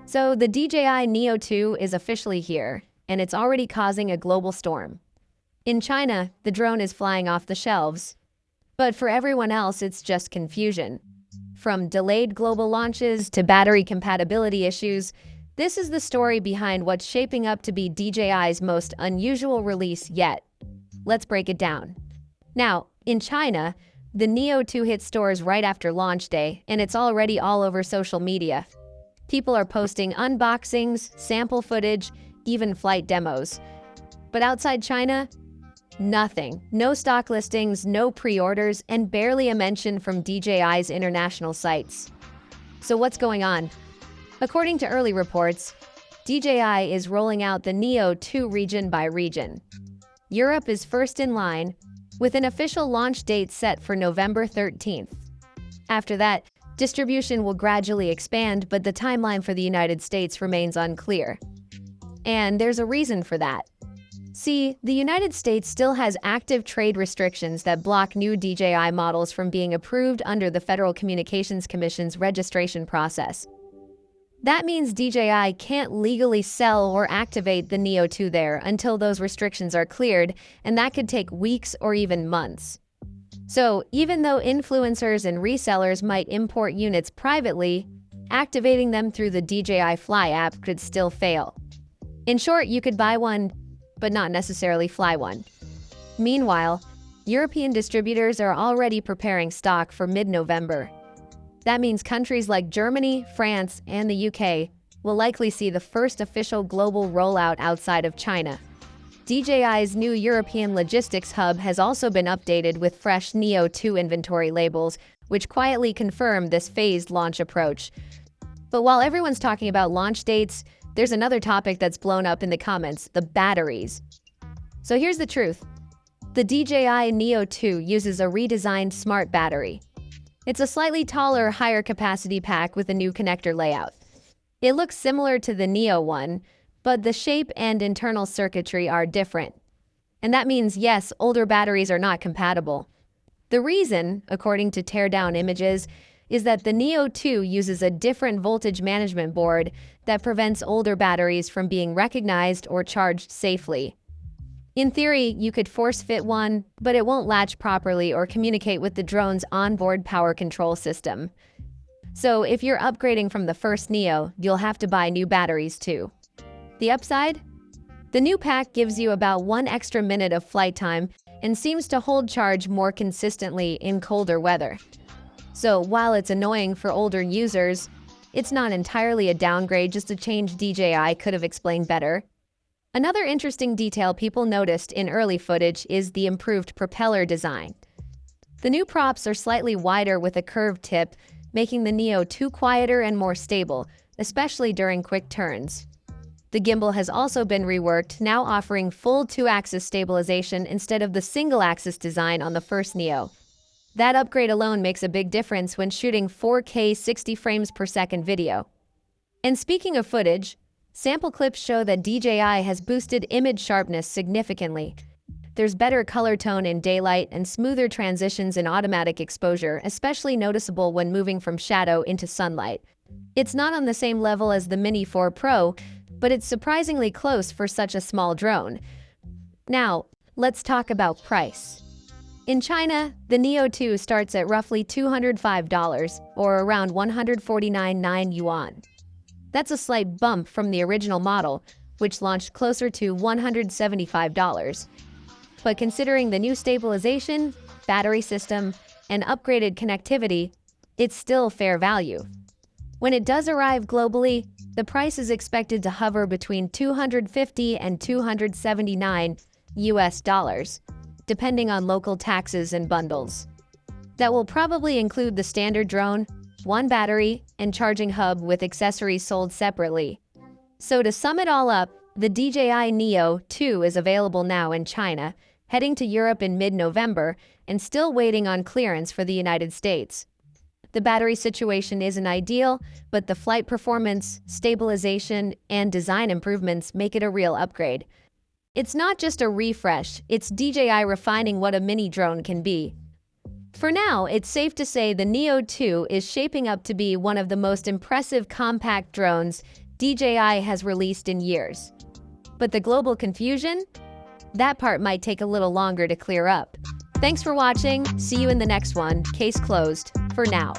So the DJI Neo 2 is officially here, and it's already causing a global storm. In China, the drone is flying off the shelves. But for everyone else, it's just confusion. From delayed global launches to battery compatibility issues, this is the story behind what's shaping up to be DJI's most unusual release yet. Let's break it down. Now, in China, the Neo 2 hit stores right after launch day, and it's already all over social media. People are posting unboxings, sample footage, even flight demos. But outside China, nothing. No stock listings, no pre-orders, and barely a mention from DJI's international sites. So what's going on? According to early reports, DJI is rolling out the Neo 2 region by region. Europe is first in line, with an official launch date set for November 13th. After that, distribution will gradually expand, but the timeline for the United States remains unclear. And there's a reason for that. See, the United States still has active trade restrictions that block new DJI models from being approved under the Federal Communications Commission's registration process. That means DJI can't legally sell or activate the Neo 2 there until those restrictions are cleared, and that could take weeks or even months. So, even though influencers and resellers might import units privately, activating them through the DJI Fly app could still fail. In short, you could buy one, but not necessarily fly one. Meanwhile, European distributors are already preparing stock for mid-November. That means countries like Germany, France, and the UK will likely see the first official global rollout outside of China. DJI's new European logistics hub has also been updated with fresh Neo 2 inventory labels, which quietly confirm this phased launch approach. But while everyone's talking about launch dates, there's another topic that's blown up in the comments: the batteries. So here's the truth. The DJI Neo 2 uses a redesigned smart battery. It's a slightly taller, higher capacity pack with a new connector layout. It looks similar to the Neo one, but the shape and internal circuitry are different. And that means, yes, older batteries are not compatible. The reason, according to teardown images, is that the Neo 2 uses a different voltage management board that prevents older batteries from being recognized or charged safely. In theory, you could force-fit one, but it won't latch properly or communicate with the drone's onboard power control system. So if you're upgrading from the first Neo, you'll have to buy new batteries too. The upside? The new pack gives you about 1 extra minute of flight time and seems to hold charge more consistently in colder weather. So while it's annoying for older users, it's not entirely a downgrade, just a change DJI could have explained better. Another interesting detail people noticed in early footage is the improved propeller design. The new props are slightly wider with a curved tip, making the Neo 2 quieter and more stable, especially during quick turns. The gimbal has also been reworked, now offering full 2-axis stabilization instead of the single-axis design on the first Neo. That upgrade alone makes a big difference when shooting 4K 60 frames per second video. And speaking of footage, sample clips show that DJI has boosted image sharpness significantly. There's better color tone in daylight and smoother transitions in automatic exposure, especially noticeable when moving from shadow into sunlight. It's not on the same level as the Mini 4 Pro, but it's surprisingly close for such a small drone. Now, let's talk about price. In China, the Neo 2 starts at roughly $205, or around 149.9 yuan. That's a slight bump from the original model, which launched closer to $175. But considering the new stabilization, battery system, and upgraded connectivity, it's still fair value. When it does arrive globally, the price is expected to hover between $250 and $279 US, depending on local taxes and bundles. That will probably include the standard drone, one battery, and charging hub with accessories sold separately. So to sum it all up, the DJI Neo 2 is available now in China, heading to Europe in mid-November, and still waiting on clearance for the United States. The battery situation isn't ideal, but the flight performance, stabilization, and design improvements make it a real upgrade. It's not just a refresh, it's DJI refining what a mini drone can be. For now, it's safe to say the Neo 2 is shaping up to be one of the most impressive compact drones DJI has released in years. But the global confusion? That part might take a little longer to clear up. Thanks for watching. See you in the next one. Case closed for now.